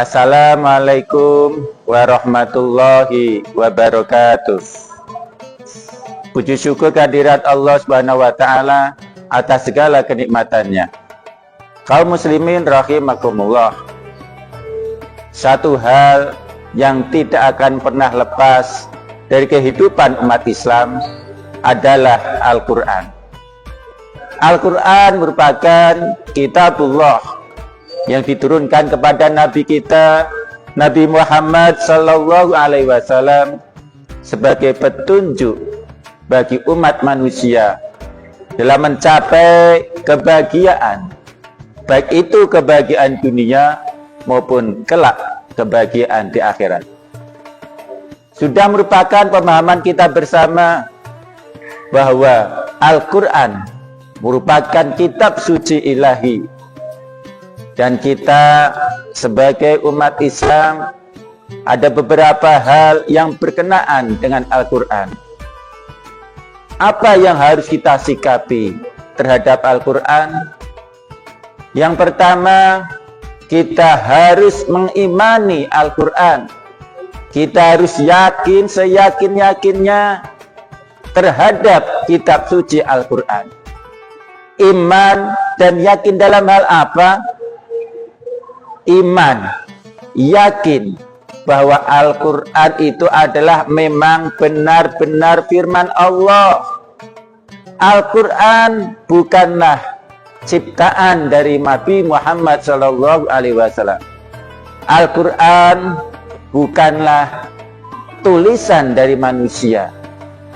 Assalamualaikum warahmatullahi wabarakatuh. Puji syukur kehadirat Allah Subhanahu wa taala atas segala kenikmatannya. Kaum muslimin rahimakumullah. Satu hal yang tidak akan pernah lepas dari kehidupan umat Islam adalah Al-Qur'an. Al-Qur'an merupakan kitabullah yang diturunkan kepada Nabi kita, Nabi Muhammad Sallallahu Alaihi Wasallam, sebagai petunjuk bagi umat manusia dalam mencapai kebahagiaan, baik itu kebahagiaan dunia maupun kelak kebahagiaan di akhirat. Sudah merupakan pemahaman kita bersama bahwa Al-Quran merupakan kitab suci ilahi. Dan kita sebagai umat Islam ada beberapa hal yang berkenaan dengan Al-Quran. Apa yang harus kita sikapi terhadap Al-Quran? Yang pertama, kita harus mengimani Al-Quran. Kita harus yakin seyakin-yakinnya terhadap kitab suci Al-Quran. Iman dan yakin dalam hal apa? Iman, yakin bahwa Al-Quran itu adalah memang benar-benar firman Allah. Al-Quran bukanlah ciptaan dari Nabi Muhammad SAW. Al-Quran bukanlah tulisan dari manusia.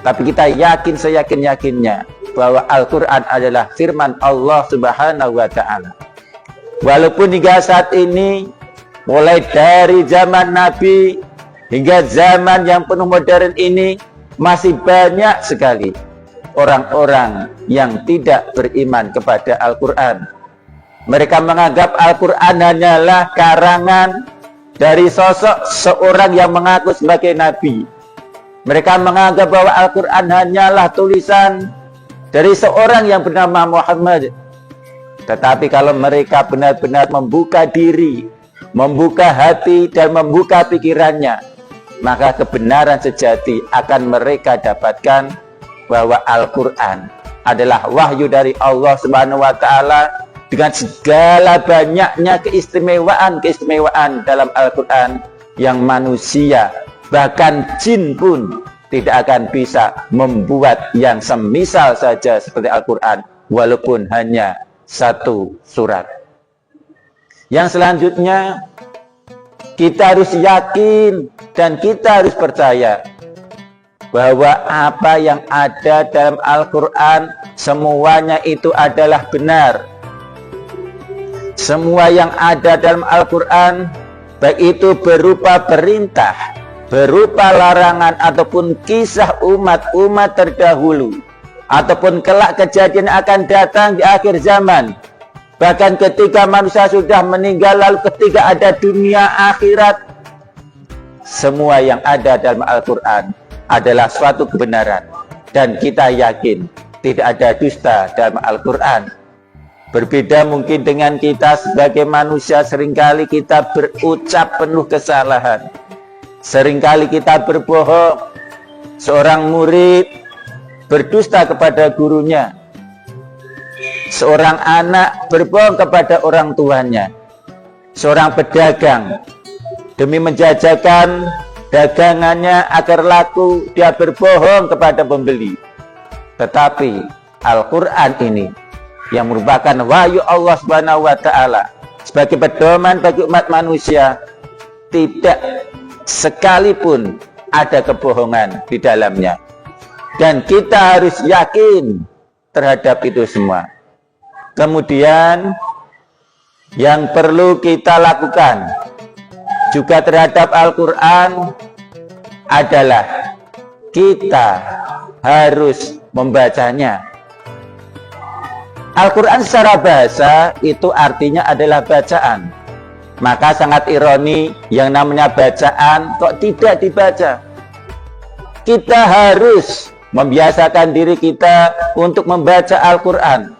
Tapi kita yakin seyakin-yakinnya bahwa Al-Quran adalah firman Allah Subhanahu wa ta'ala. Walaupun hingga saat ini, mulai dari zaman Nabi hingga zaman yang penuh modern ini, masih banyak sekali orang-orang yang tidak beriman kepada Al-Quran. Mereka menganggap Al-Quran hanyalah karangan dari sosok seorang yang mengaku sebagai Nabi. Mereka menganggap bahwa Al-Quran hanyalah tulisan dari seorang yang bernama Muhammad. Tetapi kalau mereka benar-benar membuka diri, membuka hati, dan membuka pikirannya, maka kebenaran sejati akan mereka dapatkan bahwa Al-Quran adalah wahyu dari Allah Subhanahu wa ta'ala dengan segala banyaknya keistimewaan dalam Al-Quran yang manusia, bahkan jin pun tidak akan bisa membuat yang semisal saja seperti Al-Quran, walaupun hanya satu surat. Yang selanjutnya, kita harus yakin dan kita harus percaya bahwa apa yang ada dalam Al-Quran semuanya itu adalah benar. Semua yang ada dalam Al-Quran, baik itu berupa perintah, berupa larangan, ataupun kisah umat-umat terdahulu, ataupun kelak kejadian akan datang di akhir zaman. Bahkan ketika manusia sudah meninggal, lalu ketika ada dunia akhirat, semua yang ada dalam Al-Quran adalah suatu kebenaran. Dan kita yakin tidak ada dusta dalam Al-Quran. Berbeda mungkin dengan kita sebagai manusia, seringkali kita berucap penuh kesalahan. Seringkali kita berbohong. Seorang murid berdusta kepada gurunya. Seorang anak berbohong kepada orang tuanya. Seorang pedagang demi menjajakan dagangannya agar laku, dia berbohong kepada pembeli. Tetapi Al-Quran ini yang merupakan wahyu Allah Subhanahu wa ta'ala sebagai pedoman bagi umat manusia, tidak sekalipun ada kebohongan di dalamnya. Dan kita harus yakin terhadap itu semua. Kemudian yang perlu kita lakukan juga terhadap Al-Quran adalah kita harus membacanya. Al-Quran secara bahasa itu artinya adalah bacaan. Maka sangat ironi yang namanya bacaan kok tidak dibaca. Kita harus membiasakan diri kita untuk membaca Al-Quran.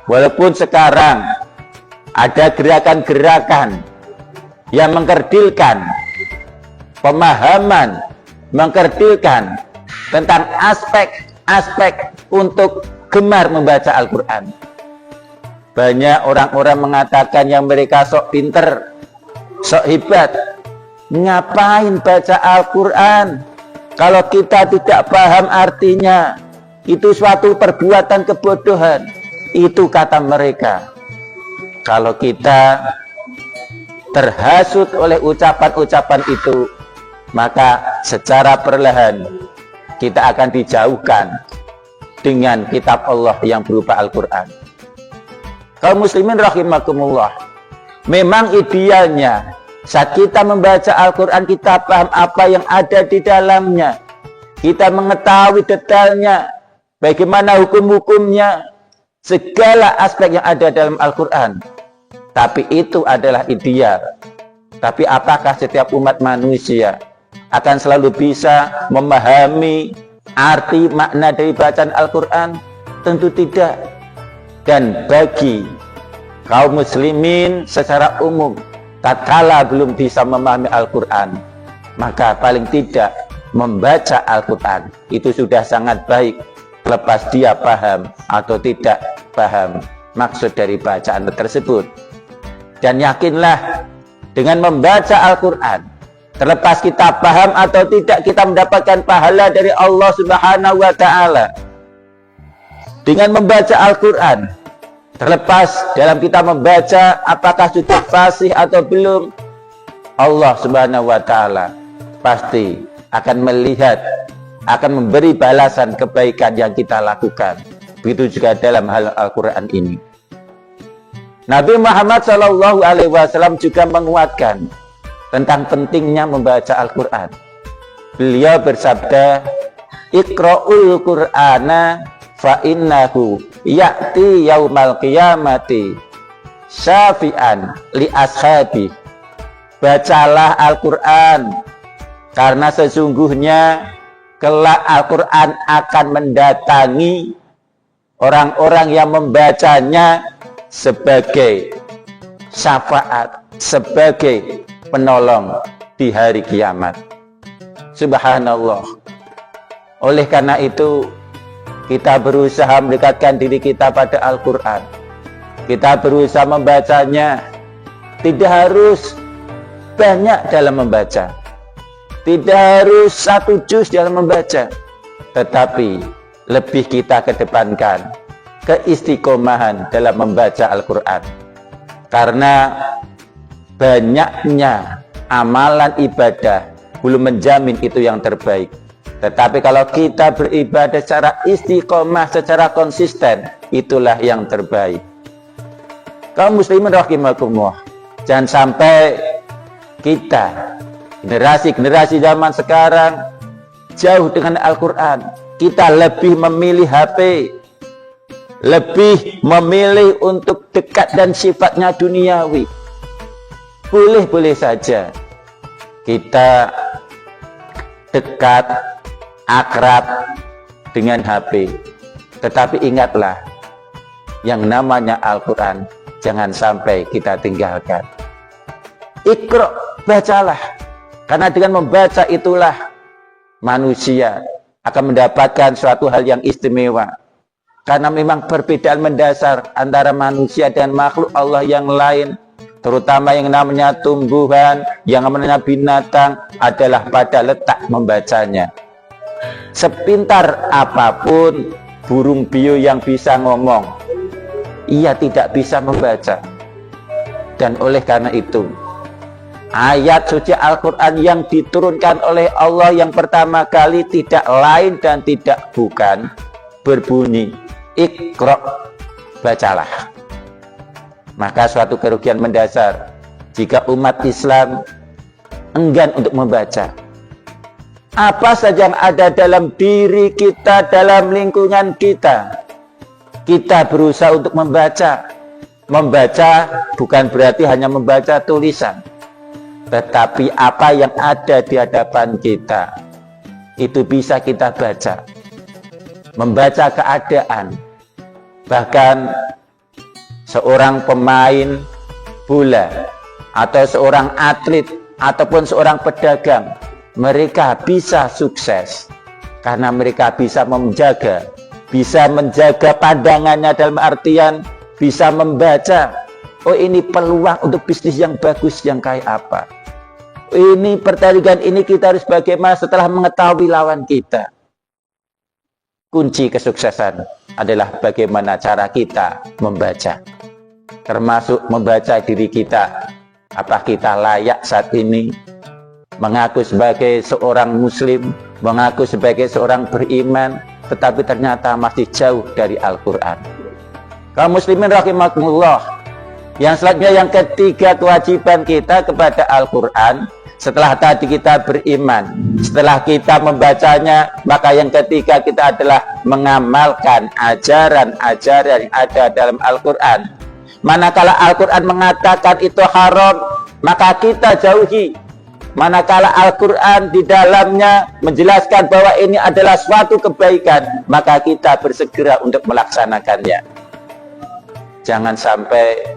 Walaupun sekarang ada gerakan-gerakan yang mengkerdilkan pemahaman, mengkerdilkan tentang aspek-aspek untuk gemar membaca Al-Quran. Banyak orang-orang mengatakan yang mereka sok pinter, sok hebat. Ngapain baca Al-Quran kalau kita tidak paham artinya? Itu suatu perbuatan kebodohan. Itu kata mereka. Kalau kita terhasut oleh ucapan-ucapan itu, maka secara perlahan kita akan dijauhkan dengan kitab Allah yang berupa Al-Quran. Kaum muslimin rahimakumullah, memang idealnya saat kita membaca Al-Quran, kita paham apa yang ada di dalamnya, kita mengetahui detailnya, bagaimana hukum-hukumnya, segala aspek yang ada dalam Al-Quran. Tapi itu adalah ideal. Tapi apakah setiap umat manusia akan selalu bisa memahami arti makna dari bacaan Al-Quran? Tentu tidak. Dan bagi kaum muslimin secara umum, tatkala belum bisa memahami Al-Quran, maka paling tidak membaca Al-Quran itu sudah sangat baik, lepas dia paham atau tidak paham maksud dari bacaan tersebut. Dan yakinlah, dengan membaca Al-Quran, terlepas kita paham atau tidak, kita mendapatkan pahala dari Allah Subhanahu wa Ta'ala. Dengan membaca Al-Quran, terlepas dalam kita membaca apakah sudah fasih atau belum, Allah Subhanahu wa Ta'ala pasti akan melihat, akan memberi balasan kebaikan yang kita lakukan. Begitu juga dalam hal Al-Quran ini. Nabi Muhammad SAW juga menguatkan tentang pentingnya membaca Al-Quran. Beliau bersabda, "Iqra'ul Qur'ana fa innahu ya'ti yaumal qiyamati syafi'an li ashabi." Bacalah Al-Quran, karena sesungguhnya kelak Al-Quran akan mendatangi orang-orang yang membacanya sebagai syafaat, sebagai penolong di hari kiamat. Subhanallah. Oleh karena itu, kita berusaha mendekatkan diri kita pada Al-Quran. Kita berusaha membacanya. Tidak harus banyak dalam membaca, tidak harus 1 juz dalam membaca, tetapi lebih kita kedepankan keistiqomahan dalam membaca Al-Quran. Karena banyaknya amalan ibadah belum menjamin itu yang terbaik. Tetapi kalau kita beribadah secara istiqomah, secara konsisten, itulah yang terbaik. Kaum muslimin rahimakumullah, jangan sampai kita, generasi-generasi zaman sekarang, jauh dengan Al-Quran. Kita lebih memilih HP, lebih memilih untuk dekat dan sifatnya duniawi. Boleh-boleh saja kita dekat, akrab dengan HP. Tetapi ingatlah, yang namanya Al-Quran jangan sampai kita tinggalkan. Iqra, bacalah. Karena dengan membaca itulah manusia akan mendapatkan suatu hal yang istimewa. Karena memang perbedaan mendasar antara manusia dan makhluk Allah yang lain, terutama yang namanya tumbuhan, yang namanya binatang, adalah pada letak membacanya. Sepintar apapun burung beo yang bisa ngomong, ia tidak bisa membaca. Dan oleh karena itu, ayat suci Al-Quran yang diturunkan oleh Allah yang pertama kali tidak lain dan tidak bukan berbunyi, Iqra, bacalah. Maka suatu kerugian mendasar jika umat Islam enggan untuk membaca. Apa saja yang ada dalam diri kita, dalam lingkungan kita, kita berusaha untuk membaca. Membaca bukan berarti hanya membaca tulisan, tetapi apa yang ada di hadapan kita itu bisa kita baca. Membaca keadaan. Bahkan seorang pemain bola atau seorang atlet, ataupun seorang pedagang, mereka bisa sukses karena mereka bisa menjaga pandangannya, dalam artian bisa membaca, oh ini peluang untuk bisnis yang bagus yang kayak apa, ini pertandingan ini kita harus bagaimana setelah mengetahui lawan kita. Kunci kesuksesan adalah bagaimana cara kita membaca, termasuk membaca diri kita. Apa kita layak saat ini mengaku sebagai seorang muslim, mengaku sebagai seorang beriman, tetapi ternyata masih jauh dari Al-Quran. Kaum muslimin rahimakumullah, yang selanjutnya, yang ketiga, kewajiban kita kepada Al-Quran. Setelah tadi kita beriman, setelah kita membacanya, maka yang ketiga kita adalah mengamalkan ajaran-ajaran yang ada dalam Al-Quran. Manakala Al-Quran mengatakan itu haram, maka kita jauhi. Manakala Al-Quran di dalamnya menjelaskan bahwa ini adalah suatu kebaikan, maka kita bersegera untuk melaksanakannya. Jangan sampai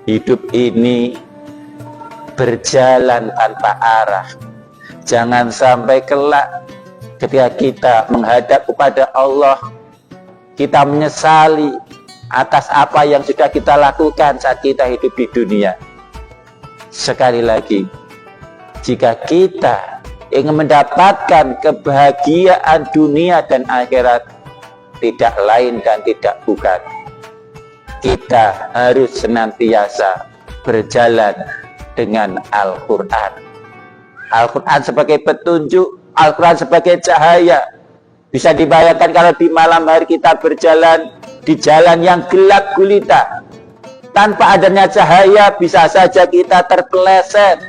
hidup ini berjalan tanpa arah. Jangan sampai kelak ketika kita menghadap kepada Allah, kita menyesali atas apa yang sudah kita lakukan saat kita hidup di dunia. Sekali lagi, jika kita ingin mendapatkan kebahagiaan dunia dan akhirat, tidak lain dan tidak bukan, kita harus senantiasa berjalan dengan Al-Quran. Al-Quran sebagai petunjuk, Al-Quran sebagai cahaya. Bisa dibayangkan kalau di malam hari kita berjalan di jalan yang gelap gulita, tanpa adanya cahaya, bisa saja kita terpeleset,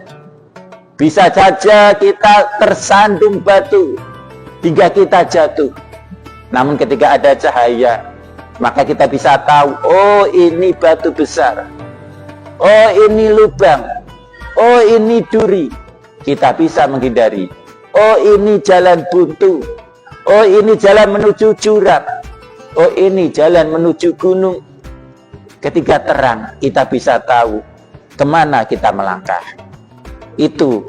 bisa saja kita tersandung batu hingga kita jatuh. Namun ketika ada cahaya, maka kita bisa tahu, oh ini batu besar, oh ini lubang, oh ini duri. Kita bisa menghindari. Oh ini jalan buntu, oh ini jalan menuju jurang, oh ini jalan menuju gunung. Ketika terang, kita bisa tahu kemana kita melangkah. Itu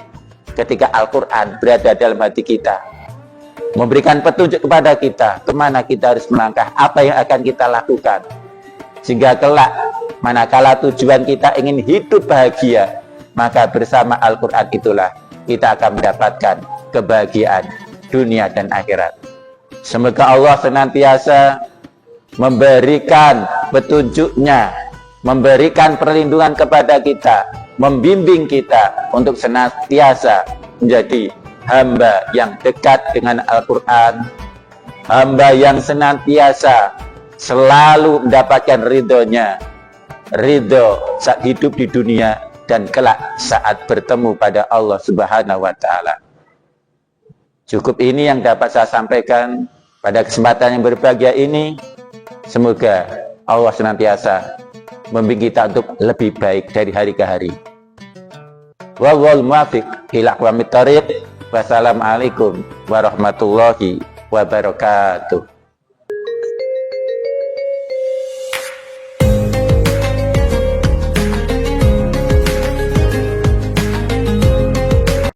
ketika Al-Quran berada dalam hati kita, memberikan petunjuk kepada kita kemana kita harus melangkah, apa yang akan kita lakukan. Sehingga kelak, manakala tujuan kita ingin hidup bahagia, maka bersama Al-Quran itulah kita akan mendapatkan kebahagiaan dunia dan akhirat. Semoga Allah senantiasa memberikan petunjuknya, memberikan perlindungan kepada kita, membimbing kita untuk senantiasa menjadi hamba yang dekat dengan Al-Quran, hamba yang senantiasa selalu mendapatkan ridhonya, ridho saat hidup di dunia dan kelak saat bertemu pada Allah Subhanahu wa Ta'ala. Cukup ini yang dapat saya sampaikan pada kesempatan yang berbahagia ini. Semoga Allah senantiasa membimbing kita untuk lebih baik dari hari ke hari. Wallahul muwaffiq ila aqwamit thoriq. Wassalamualaikum warahmatullahi wabarakatuh.